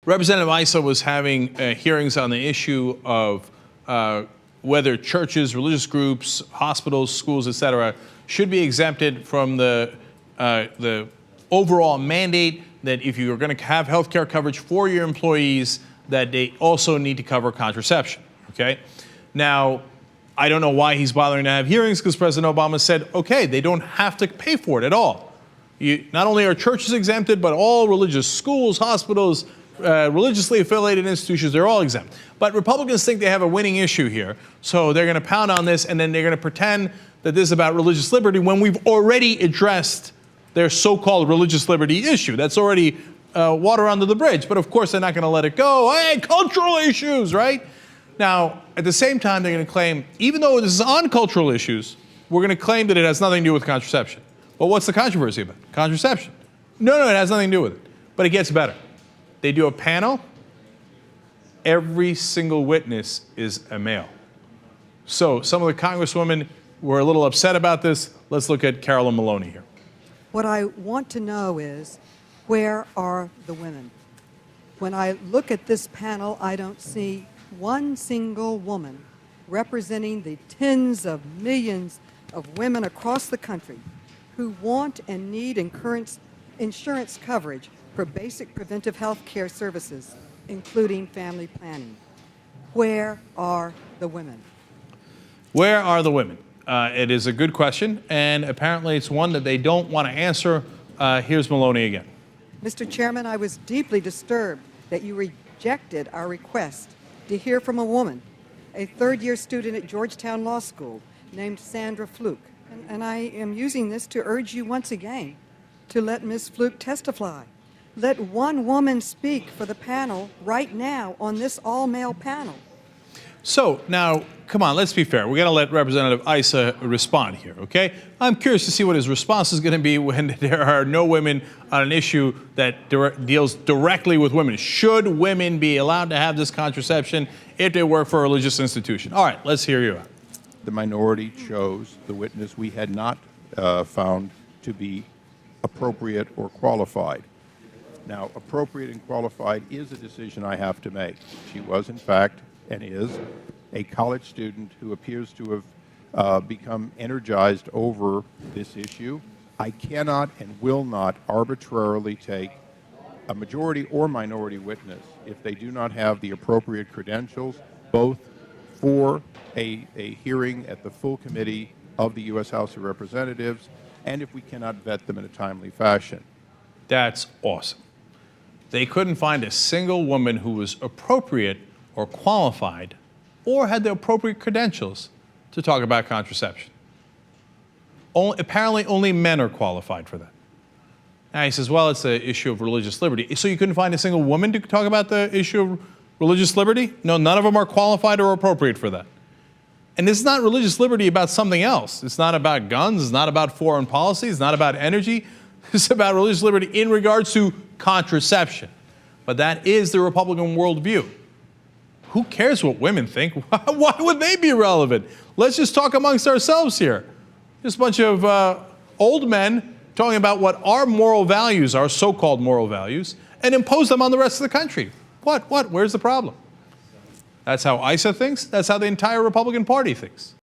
Representative Issa was having hearings on the issue of whether churches, religious groups, hospitals, schools, etc., should be exempted from the overall mandate that if you are going to have health care coverage for your employees, that they also need to cover contraception. Okay? Now, I don't know why he's bothering to have hearings, because President Obama said, okay, they don't have to pay for it at all. Not only are churches exempted, but all religious schools, hospitals, religiously affiliated institutions, they're all exempt. But Republicans think they have a winning issue here, so they're going to pound on this, and then they're going to pretend that this is about religious liberty when we've already addressed their so-called religious liberty issue. That's already water under the bridge. But of course, they're not going to let it go. Hey, cultural issues, right? Now, at the same time, they're going to claim, even though this is on cultural issues, we're going to claim that it has nothing to do with contraception. But what's the controversy about? Contraception. No, it has nothing to do with it. But it gets better. They do a panel. Every single witness is a male. So some of the congresswomen were a little upset about this. Let's look at Carolyn Maloney here. What I want to know is, where are the women? When I look at this panel, I don't see one single woman representing the tens of millions of women across the country who want and need insurance coverage for basic preventive health care services, including family planning. Where are the women? Where are the women? It is a good question, and apparently it's one that they don't want to answer. Here's Maloney again. Mr. Chairman, I was deeply disturbed that you rejected our request to hear from a woman, a third-year student at Georgetown Law School named Sandra Fluke. And I am using this to urge you once again to let Ms. Fluke testify. Let one woman speak for the panel right now on this all-male panel. So now, come on, let's be fair. We're going to let Representative Issa respond here, okay? I'm curious to see what his response is going to be when there are no women on an issue that deals directly with women. Should women be allowed to have this contraception if they work for a religious institution? All right, let's hear you out. The minority chose the witness we had not found to be appropriate or qualified. Now, appropriate and qualified is a decision I have to make. She was, in fact, and is a college student who appears to have become energized over this issue. I cannot and will not arbitrarily take a majority or minority witness if they do not have the appropriate credentials, both for a hearing at the full committee of the U.S. House of Representatives, and if we cannot vet them in a timely fashion. That's awesome. They couldn't find a single woman who was appropriate or qualified or had the appropriate credentials to talk about contraception. Apparently only men are qualified for that. Now he says, well, it's an issue of religious liberty. So you couldn't find a single woman to talk about the issue of religious liberty? No, none of them are qualified or appropriate for that. And it's not religious liberty about something else. It's not about guns. It's not about foreign policy. It's not about energy. It's about religious liberty in regards to contraception. But that is the Republican worldview. Who cares what women think? Why would they be relevant? Let's just talk amongst ourselves here. Just a bunch of old men talking about what our moral values are, so-called moral values, and impose them on the rest of the country. What? Where's the problem? That's how Issa thinks. That's how the entire Republican Party thinks.